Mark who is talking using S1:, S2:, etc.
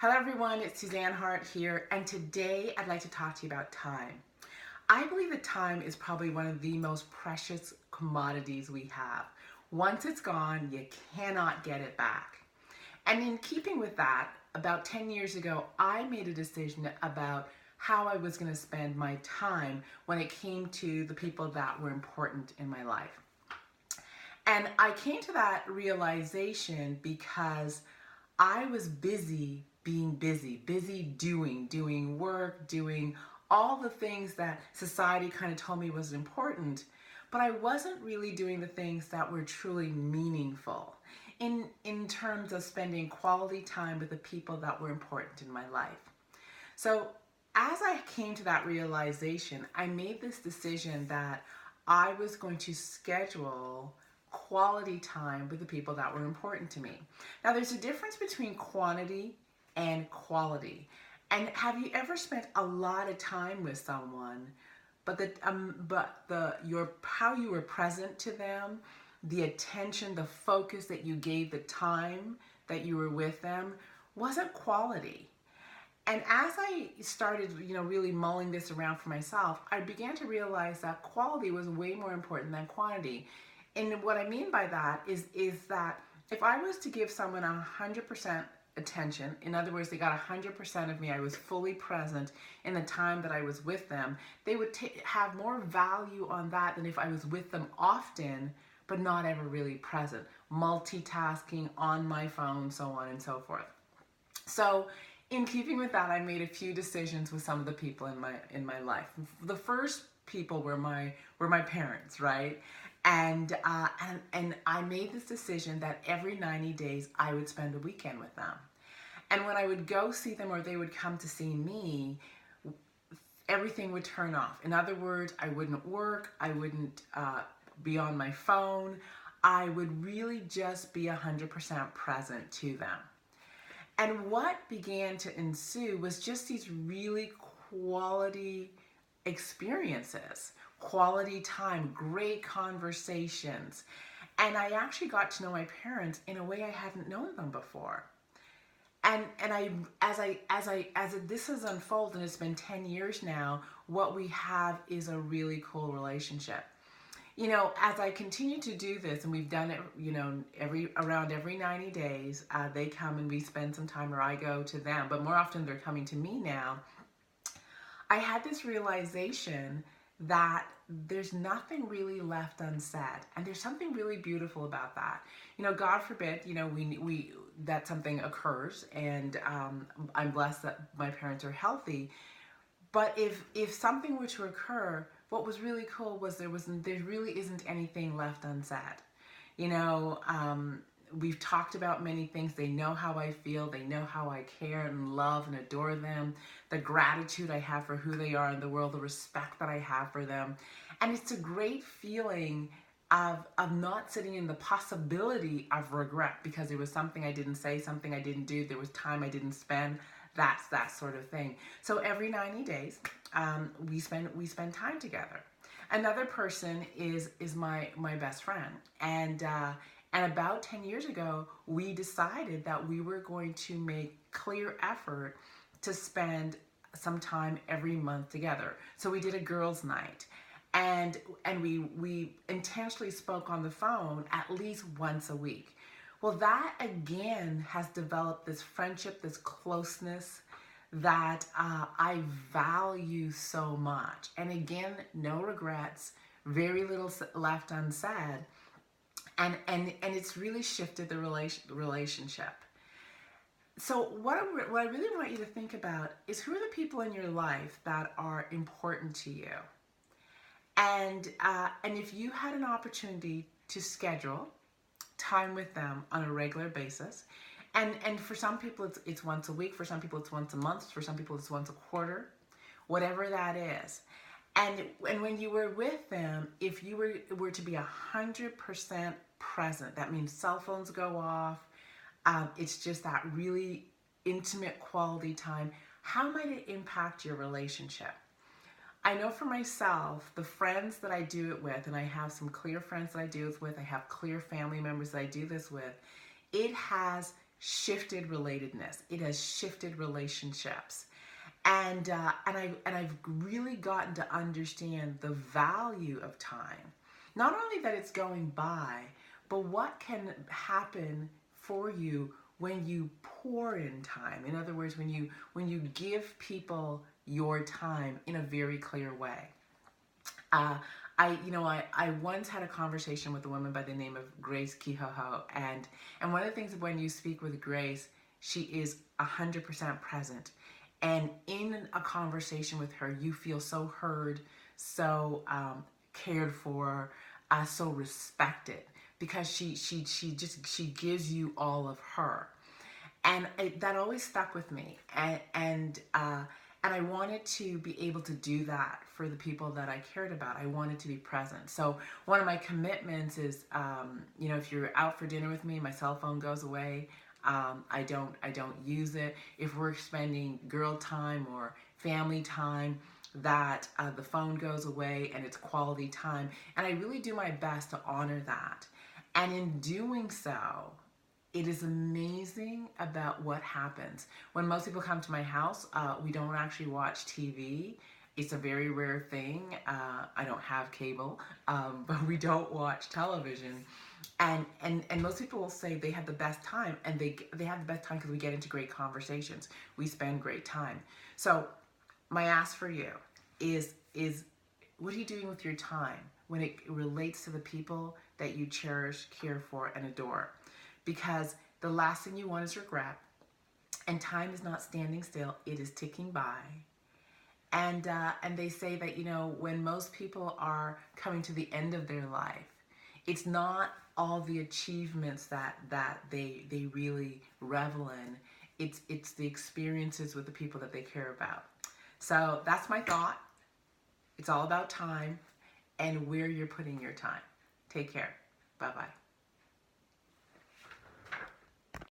S1: Hello everyone, it's Suzanne Hart here, and today I'd like to talk to you about time. I believe that time is probably one of the most precious commodities we have. Once it's gone, you cannot get it back. And in keeping with that, about 10 years ago, I made a decision about how I was going to spend my time when it came to the people that were important in my life. And I came to that realization because I was busy being busy doing work, doing all the things that society kind of told me was important, but I wasn't really doing the things that were truly meaningful in terms of spending quality time with the people that were important in my life. So as I came to that realization, I made this decision that I was going to schedule quality time with the people that were important to me. Now, there's a difference between quantity and quality. And have you ever spent a lot of time with someone, but your how you were present to them, the attention, the focus that you gave, the time that you were with them wasn't quality. And as I started, really mulling this around for myself, I began to realize that quality was way more important than quantity. And what I mean by that is that if I was to give someone 100% attention, in other words, they got 100% of me, I was fully present in the time that I was with them, they would have more value on that than if I was with them often, but not ever really present, multitasking on my phone, so on and so forth. So in keeping with that, I made a few decisions with some of the people in my life. The first people were my parents, right? And I made this decision that every 90 days I would spend a weekend with them. And when I would go see them or they would come to see me, everything would turn off. In other words, I wouldn't work, I wouldn't be on my phone. I would really just be 100% present to them. And what began to ensue was just these really quality experiences, quality time, great conversations. And I actually got to know my parents in a way I hadn't known them before. And as this has unfolded, and it's been 10 years now, what we have is a really cool relationship. As I continue to do this, and we've done it, every 90 days, they come and we spend some time, or I go to them, but more often they're coming to me now. I had this realization that there's nothing really left unsaid, and there's something really beautiful about that. God forbid, we that something occurs, and I'm blessed that my parents are healthy. But if something were to occur, what was really cool was there really isn't anything left unsaid. We've talked about many things. They know how I feel. They know how I care and love and adore them. The gratitude I have for who they are in the world, the respect that I have for them. And it's a great feeling of not sitting in the possibility of regret because there was something I didn't say, something I didn't do, there was time I didn't spend. That's that sort of thing. So every 90 days, we spend time together. Another person is my best friend, and about 10 years ago, we decided that we were going to make clear effort to spend some time every month together. So we did a girls' night, and we intentionally spoke on the phone at least once a week. Well, that again has developed this friendship, this closeness that I value so much. And again, no regrets, very little left unsaid. And it's really shifted the relationship. So what I really want you to think about is, who are the people in your life that are important to you? And if you had an opportunity to schedule time with them on a regular basis, and for some people it's once a week, for some people it's once a month, for some people it's once a quarter, whatever that is. And when you were with them, if you were to be 100% present, that means cell phones go off. It's just that really intimate quality time. How might it impact your relationship? I know for myself, the friends that I do it with, and I have some clear friends that I do it with, I have clear family members that I do this with, it has shifted relatedness. It has shifted relationships. And I've really gotten to understand the value of time. Not only that it's going by, but what can happen for you when you pour in time. In other words, when you give people your time in a very clear way. Uh, I once had a conversation with a woman by the name of Grace Kehoe, and one of the things when you speak with Grace, she is 100% present, and in a conversation with her, you feel so heard, so cared for, so respected, because she gives you all of her, and that always stuck with me, and I wanted to be able to do that for the people that I cared about. I wanted to be present. So one of my commitments is, if you're out for dinner with me, my cell phone goes away. I don't use it. If we're spending girl time or family time, that the phone goes away and it's quality time. And I really do my best to honor that. And in doing so, it is amazing about what happens. When most people come to my house, we don't actually watch TV. It's a very rare thing. I don't have cable, but we don't watch television. And most people will say they have the best time, and they have the best time because we get into great conversations. We spend great time. So my ask for you is what are you doing with your time when it relates to the people that you cherish, care for, and adore? Because the last thing you want is regret, and time is not standing still, it is ticking by. And they say that, when most people are coming to the end of their life, it's not all the achievements that they really revel in. It's the experiences with the people that they care about. So that's my thought. It's all about time and where you're putting your time. Take care. Bye-bye.